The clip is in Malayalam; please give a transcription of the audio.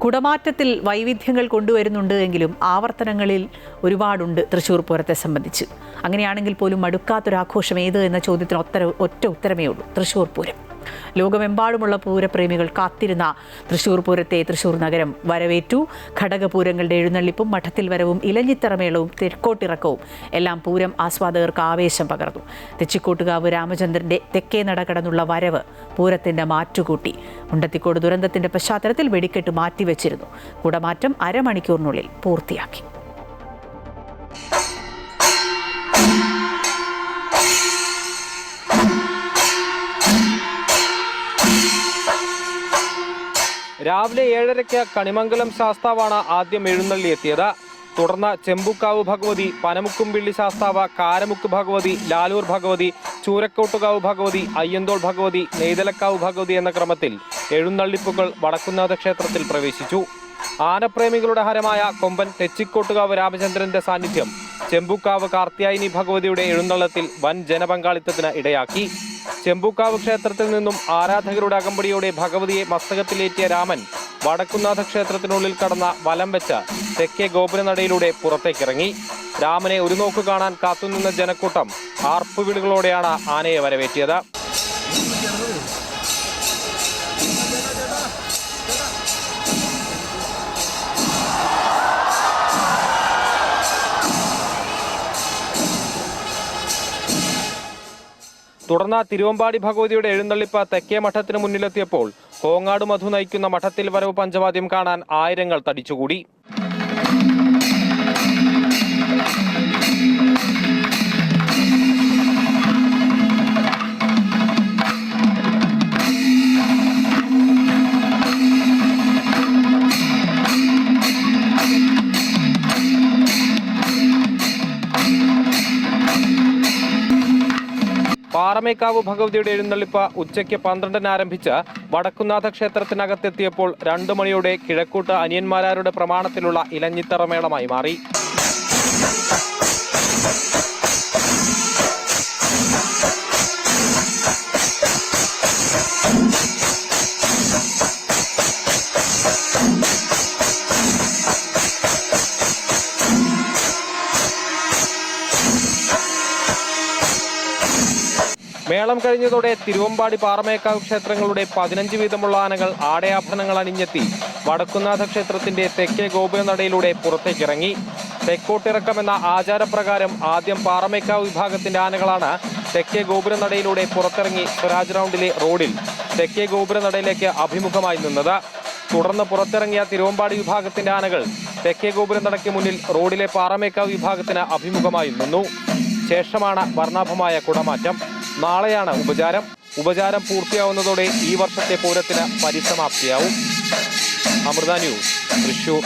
കുടമാറ്റത്തിൽ വൈവിധ്യങ്ങൾ കൊണ്ടുവരുന്നുണ്ട് എങ്കിലും ആവർത്തനങ്ങളിൽ ഒരുപാടുണ്ട് തൃശ്ശൂർ പൂരത്തെ സംബന്ധിച്ച്. അങ്ങനെയാണെങ്കിൽ പോലും മടുക്കാത്തൊരാഘോഷം ഏത് എന്ന ചോദ്യത്തിന് ഒറ്റ ഉത്തരമേ ഉള്ളൂ: തൃശ്ശൂർ പൂരം. ലോകമെമ്പാടുമുള്ള പൂരപ്രേമികൾ കാത്തിരുന്ന തൃശ്ശൂർ പൂരത്തെ തൃശ്ശൂർ നഗരം വരവേറ്റു. ഘടകപൂരങ്ങളുടെ എഴുന്നള്ളിപ്പും മഠത്തിൽ വരവും ഇലഞ്ഞിത്തറമേളവും തെക്കോട്ടിറക്കവും എല്ലാം പൂരം ആസ്വാദകർക്ക് ആവേശം പകർന്നു. തെച്ചിക്കോട്ടുകാവ് രാമചന്ദ്രന്റെ തെക്കേ നട കടന്നുള്ള വരവ് പൂരത്തിന്റെ മാറ്റുകൂട്ടി. മുണ്ടത്തിക്കോട് ദുരന്തത്തിന്റെ പശ്ചാത്തലത്തിൽ വെടിക്കെട്ട് മാറ്റിവെച്ചിരുന്നു. കുടമാറ്റം അരമണിക്കൂറിനുള്ളിൽ പൂർത്തിയാക്കി. രാവിലെ 7:30 കണിമംഗലം ശാസ്താവാണ് ആദ്യം എഴുന്നള്ളിയെത്തിയത്. തുടർന്ന് ചെമ്പുക്കാവ് ഭഗവതി, പനമുക്കുംപിള്ളി ശാസ്താവ്, കാരമുക്ക് ഭഗവതി, ലാലൂർ ഭഗവതി, ചൂരക്കോട്ടുകാവ് ഭഗവതി, അയ്യന്തോൾ ഭഗവതി, നെയ്തലക്കാവ് ഭഗവതി എന്ന ക്രമത്തിൽ എഴുന്നള്ളിപ്പുകൾ വടക്കുംനാഥ ക്ഷേത്രത്തിൽ പ്രവേശിച്ചു. ആനപ്രേമികളുടെ ഹരമായ കൊമ്പൻ തെച്ചിക്കോട്ടുകാവ് രാമചന്ദ്രന്റെ സാന്നിധ്യം ചെമ്പുക്കാവ് കാർത്യായനി ഭഗവതിയുടെ എഴുന്നള്ളത്തിൽ വൻ ജനപങ്കാളിത്തത്തിന് ഇടയാക്കി. ചെമ്പുക്കാവ് ക്ഷേത്രത്തിൽ നിന്നും ആരാധകരുടെ അകമ്പടിയോടെ ഭഗവതിയെ മസ്തകത്തിലേറ്റിയ രാമൻ വടക്കുംനാഥ ക്ഷേത്രത്തിനുള്ളിൽ കടന്ന വലം വെച്ച് തെക്കേ ഗോപുരനടയിലൂടെ പുറത്തേക്കിറങ്ങി. രാമനെ ഒരു നോക്ക് കാണാൻ കാത്തുനിന്ന ജനക്കൂട്ടം ആർപ്പുവിളികളോടെയാണ് ആനയെ വരവേറ്റിയത്. തുടർന്ന് തിരുവമ്പാടി ഭഗവതിയുടെ എഴുന്നള്ളിപ്പ് തെക്കേ മഠത്തിന് മുന്നിലെത്തിയപ്പോൾ കോങ്ങാട് മധു നയിക്കുന്ന മഠത്തിൽ വരവ് പഞ്ചവാദ്യം കാണാൻ ആയിരങ്ങൾ തടിച്ചുകൂടി. പാറമേക്കാവ് ഭഗവതിയുടെ എഴുന്നള്ളിപ്പ് ഉച്ചയ്ക്ക് 12-ന് ആരംഭിച്ച് വടക്കുംനാഥ ക്ഷേത്രത്തിനകത്തെത്തിയപ്പോൾ 2 മണിയോടെ കിഴക്കൂട്ട് അനിയന്മാരാരുടെ പ്രമാണത്തിലുള്ള ഇലഞ്ഞിത്തറമേളമായി മാറി. മേളം കഴിഞ്ഞതോടെ തിരുവമ്പാടി, പാറമേക്കാവ് ക്ഷേത്രങ്ങളുടെ 15 വീതമുള്ള ആനകൾ ആടയാഭരണങ്ങൾ അണിഞ്ഞെത്തി വടക്കുംനാഥ ക്ഷേത്രത്തിന്റെ തെക്കേ ഗോപുരനടയിലൂടെ പുറത്തേക്കിറങ്ങി. തെക്കോട്ടിറക്കമെന്ന ആചാരപ്രകാരം ആദ്യം പാറമേക്കാവ് വിഭാഗത്തിന്റെ ആനകളാണ് തെക്കേ ഗോപുരനടയിലൂടെ പുറത്തിറങ്ങി സ്വരാജ് റൗണ്ടിലെ റോഡിൽ തെക്കേ ഗോപുരനടയിലേക്ക് അഭിമുഖമായി നിന്നത്. തുടർന്ന് പുറത്തിറങ്ങിയ തിരുവമ്പാടി വിഭാഗത്തിന്റെ ആനകൾ തെക്കേ ഗോപുരനടയ്ക്ക് മുന്നിൽ റോഡിലെ പാറമേക്കാവ് വിഭാഗത്തിന് അഭിമുഖമായി നിന്നു. ശേഷമാണ് വർണ്ണാഭമായ കുടമാറ്റം. നാളെയാണ് ഉപചാരം പൂർത്തിയാവുന്നതോടെ ഈ വർഷത്തെ പൂരത്തിന് പരിസമാപ്തിയാവും. അമൃത ന്യൂസ്, തൃശൂർ.